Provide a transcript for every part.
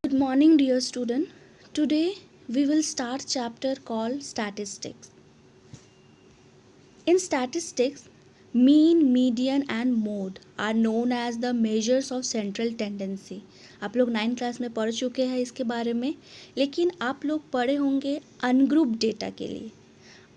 Good morning, dear student. Today we will start chapter called Statistics. In statistics, mean, median and mode are known as the measures of central tendency. आप लोग 9th class में पढ़ चुके हैं इसके बारे में, लेकिन आप लोग पढ़े होंगे अनग्रुप डेटा के लिए।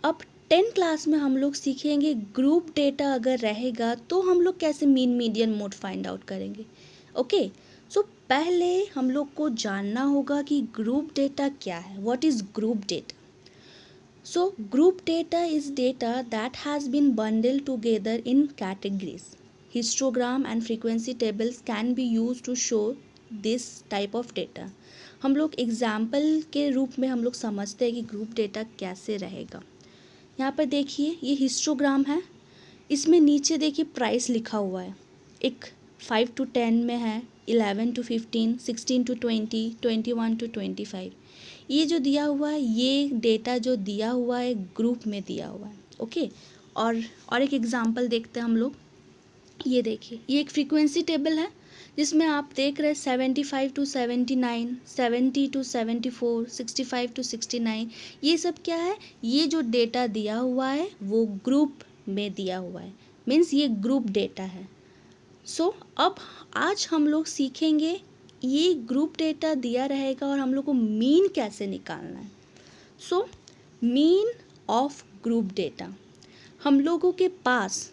अब 10th क्लास में हम लोग सीखेंगे ग्रुप डेटा अगर रहेगा तो हम लोग कैसे mean, median, mode find out करेंगे। ओके, सो पहले हम लोग को जानना होगा कि ग्रुप डेटा क्या है। What is group data? So group data is data that has been bundled together in categories. Histogram and frequency tables can be used to show this type of data. हम लोग example के रूप में हम लोग समझते हैं कि ग्रुप डेटा कैसे रहेगा। यहाँ पर देखिए ये हिस्टोग्राम है, इसमें नीचे देखिए प्राइस लिखा हुआ है। एक 5 to 10 में है, 11 to 15, 16 to 20, 21 to 25। ये जो दिया हुआ है, ये डेटा जो दिया हुआ है ग्रुप में दिया हुआ है। ओके, और एक एग्जांपल देखते हैं हम लोग। ये देखिए ये एक फ्रीक्वेंसी टेबल है जिसमें आप देख रहे हैं 75 to 79, 70 to 74, 65 to 69। ये सब क्या है? ये जो डेटा दिया हुआ है वो ग्रुप में दिया हुआ है, मीन्स ये ग्रुप डेटा है। सो अब आज हम लोग सीखेंगे ये ग्रुप डेटा दिया रहेगा और हम लोग को मीन कैसे निकालना है। So mean of group data, हम लोगों के पास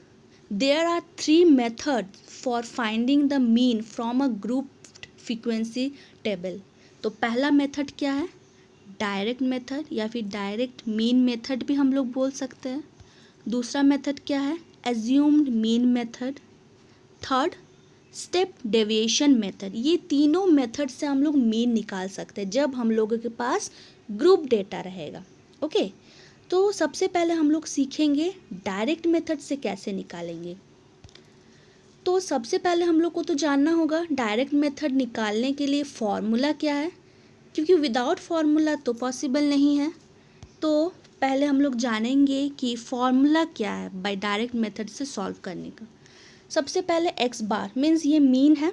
there are 3 method for finding the mean from a group frequency table. तो पहला मेथड क्या है? डायरेक्ट मेथड या फिर डायरेक्ट मीन मेथड भी हम लोग बोल सकते हैं। दूसरा मेथड क्या है? Assumed mean method. Third step deviation method. ये तीनों मेथड से हम लोग मीन निकाल सकते हैं जब हम लोगों के पास ग्रुप डेटा रहेगा। ओके, तो सबसे पहले हम लोग सीखेंगे डायरेक्ट मेथड से कैसे निकालेंगे। तो सबसे पहले हम लोग को तो जानना होगा डायरेक्ट मेथड निकालने के लिए फॉर्मूला क्या है, क्योंकि विदाउट फॉर्मूला तो पॉसिबल नहीं है। तो पहले हम लोग जानेंगे कि फॉर्मूला क्या है बाय डायरेक्ट मेथड से सॉल्व करने का। सबसे पहले एक्स बार मीन्स ये मीन है।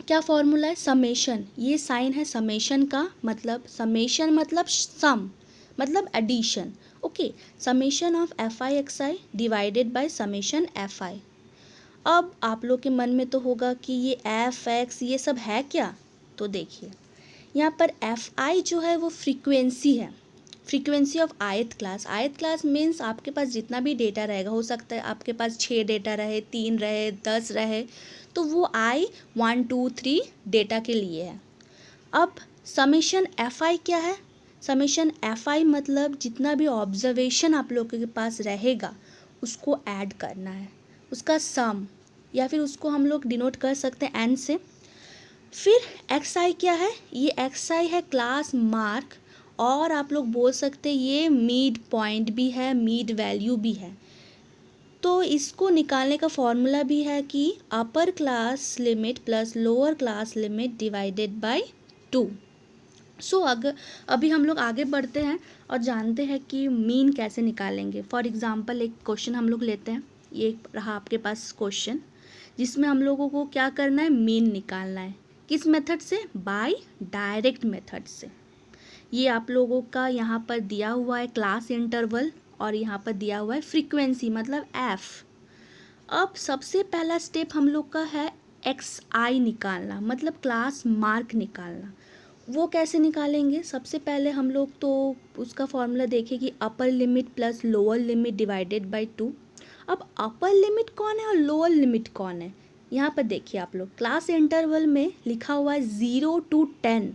क्या फॉर्मूला है? समेशन। ये साइन है समेशन का, मतलब समेशन मतलब सम, मतलब addition. Okay, summation of F I x i divided by summation f i. अब आप लोग के मन में तो होगा कि ये एफ एक्स ये सब है क्या। तो देखिए यहाँ पर एफ आई जो है वो फ्रीक्वेंसी है, फ्रीक्वेंसी ऑफ आयत क्लास। आयत क्लास मीन्स आपके पास जितना भी डेटा रहेगा, हो सकता है आपके पास 6 डेटा रहे, 3 रहे, 10 रहे, तो वो आई 1 2 3 डेटा के लिए है। अब समेशन एफ आई क्या है? समेशन एफ आई मतलब जितना भी ऑब्जर्वेशन आप लोगों के पास रहेगा उसको ऐड करना है, उसका सम, या फिर उसको हम लोग डिनोट कर सकते हैं एन से। फिर एक्स आई क्या है? ये एक्स आई है क्लास मार्क, और आप लोग बोल सकते हैं ये मिड पॉइंट भी है, मिड वैल्यू भी है। तो इसको निकालने का फॉर्मूला भी है कि upper class limit plus lower class limit divided by 2। सो अभी हम लोग आगे बढ़ते हैं और जानते हैं कि मीन कैसे निकालेंगे। फॉर एग्जांपल एक क्वेश्चन हम लोग लेते हैं। ये रहा आपके पास क्वेश्चन जिसमें हम लोगों को क्या करना है? मीन निकालना है। किस मेथड से? बाय डायरेक्ट मेथड से। ये आप लोगों का यहाँ पर दिया हुआ है क्लास इंटरवल, और यहाँ पर दिया हुआ है फ्रीक्वेंसी मतलब एफ। अब सबसे पहला स्टेप हम लोग का है एक्स आई निकालना, मतलब क्लास मार्क निकालना। वो कैसे निकालेंगे? सबसे पहले हम लोग तो उसका फॉर्मूला देखें कि upper limit plus lower limit divided by 2। अब अपर लिमिट कौन है और लोअर लिमिट कौन है? यहाँ पर देखिए आप लोग क्लास इंटरवल में लिखा हुआ है 0 to 10,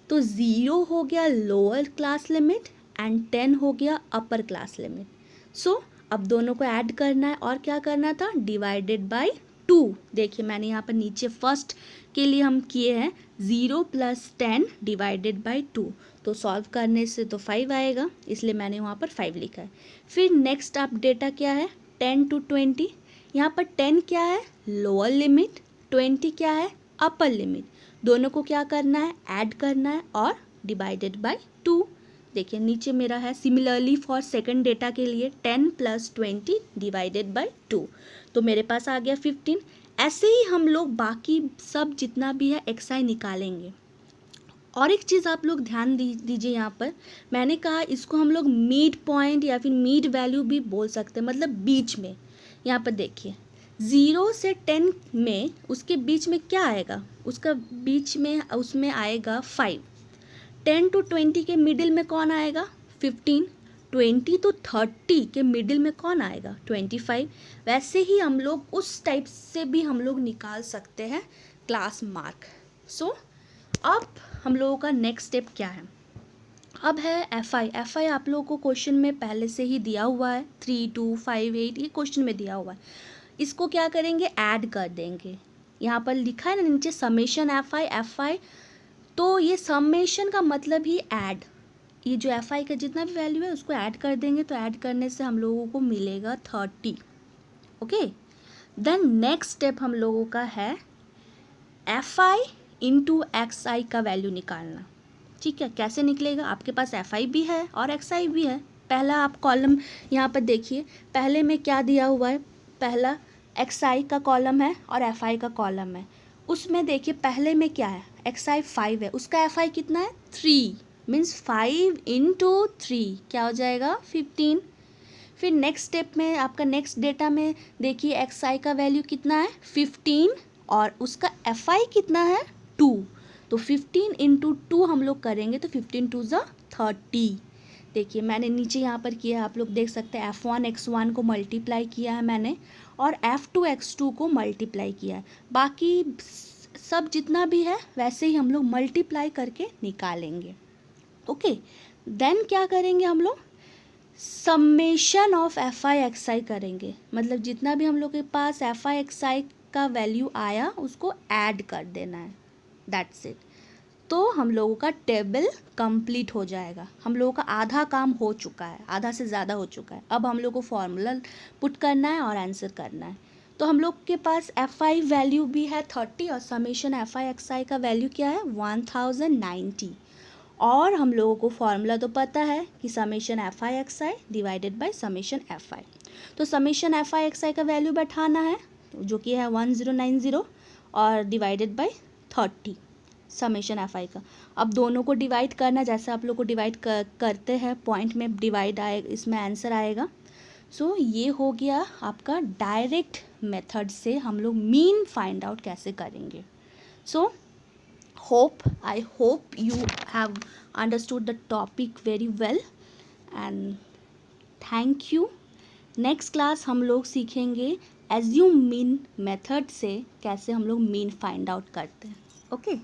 तो 0 हो गया लोअर क्लास लिमिट एंड 10 हो गया अपर क्लास लिमिट। सो अब दोनों को ऐड करना है और क्या करना था? Divided by 2। देखिए मैंने यहाँ पर नीचे फर्स्ट के लिए हम किए हैं 0 + 10 डिवाइडेड बाय 2, तो सॉल्व करने से तो 5 आएगा, इसलिए मैंने वहाँ पर 5 लिखा है। फिर नेक्स्ट आप डेटा क्या है? 10 to 20। यहाँ पर 10 क्या है? लोअर लिमिट, 20 क्या है? Upper limit. दोनों को क्या करना है? ऐड करना है और डिवाइडेड बाय 2। देखिए नीचे मेरा है सिमिलरली फॉर सेकंड डेटा के लिए 10 + 20 डिवाइडेड बाय 2, तो मेरे पास आ गया 15। ऐसे ही हम लोग बाकी सब जितना भी है एक्स आई निकालेंगे। और एक चीज़ आप लोग ध्यान दीजिए यहाँ पर, मैंने कहा इसको हम लोग मिड पॉइंट या फिर मिड वैल्यू भी बोल सकते हैं, मतलब बीच में। यहाँ पर देखिए 0 से 10 में उसके बीच में क्या आएगा, उसका बीच में उसमें आएगा 5। 10 to 20 के मिडिल में कौन आएगा, 15। 20 to 30 के मिडिल में कौन आएगा, 25। वैसे ही हम लोग उस टाइप से भी हम लोग निकाल सकते हैं क्लास मार्क। सो अब हम लोगों का नेक्स्ट स्टेप क्या है, अब है एफआई। एफआई आप लोगों को क्वेश्चन में पहले से ही दिया हुआ है, 3, 2, 5, 8 ये क्वेश्चन में दिया हुआ है। इसको क्या करेंगे, ऐड कर देंगे। यहाँ पर लिखा है ना नीचे समेशन एफआई एफआई, तो ये समेशन का मतलब ही ऐड, ये जो एफआई का जितना भी वैल्यू है उसको ऐड कर देंगे, तो ऐड करने से हम लोगों को मिलेगा 30। ओके, देन नेक्स्ट स्टेप हम लोगों का है एफआई इंटू एक्सआई का वैल्यू निकालना। ठीक है, कैसे निकलेगा, आपके पास एफआई भी है और एक्सआई भी है। पहला आप कॉलम यहाँ पर देखिए, पहले में क्या दिया हुआ है, पहला एक्सआई का कॉलम है और एफआई का कॉलम है। उसमें देखिए पहले में क्या है, एक्सआई 5 है, उसका एफआई कितना है, 3, मीन्स 5 इंटू 3 क्या हो जाएगा, 15। फिर नेक्स्ट स्टेप में आपका नेक्स्ट डेटा में देखिए एक्सआई का वैल्यू कितना है, 15, और उसका एफआई कितना है, 2। तो 15 इंटू 2 हम लोग करेंगे तो 15 2 ज़ा 30। देखिए मैंने नीचे यहाँ पर किया, आप लोग देख सकते हैं F1 X1 को मल्टीप्लाई किया है मैंने, और F2 X2 को मल्टीप्लाई किया है। बाकी सब जितना भी है वैसे ही हम लोग मल्टीप्लाई करके निकालेंगे। ओके, देन क्या करेंगे हम लोग, summation of F I x I करेंगे, मतलब जितना भी हम लोग के पास एफ आई एक्स आई का वैल्यू आया उसको ऐड कर देना है, दैट्स इट। तो हम लोगों का टेबल कंप्लीट हो जाएगा, हम लोगों का आधा काम हो चुका है, आधा से ज़्यादा हो चुका है। अब हम लोग को फॉर्मूला पुट करना है और आंसर करना है। तो हम लोग के पास एफ आई वैल्यू भी है 30 और समेशन एफ आई एक्स आई का वैल्यू क्या है, 1090। और हम लोगों को फॉर्मूला तो पता है कि summation f I x i divided by summation f आई। तो समेशन एफ आई एक्स आई का वैल्यू बैठाना है जो कि है 1090 और डिवाइडेड बाई 30 समेशन एफ आई का। अब दोनों को डिवाइड करना, जैसे आप लोग को डिवाइड करते हैं पॉइंट में डिवाइड आएगा, इसमें आंसर आएगा। सो ये हो गया आपका डायरेक्ट मेथड से हम लोग मीन फाइंड आउट कैसे करेंगे। सो I hope you have understood the topic very well and thank you. Next class हम लोग सीखेंगे एज्यूम मीन मेथड से कैसे हम लोग मीन फाइंड आउट करते हैं। ओके।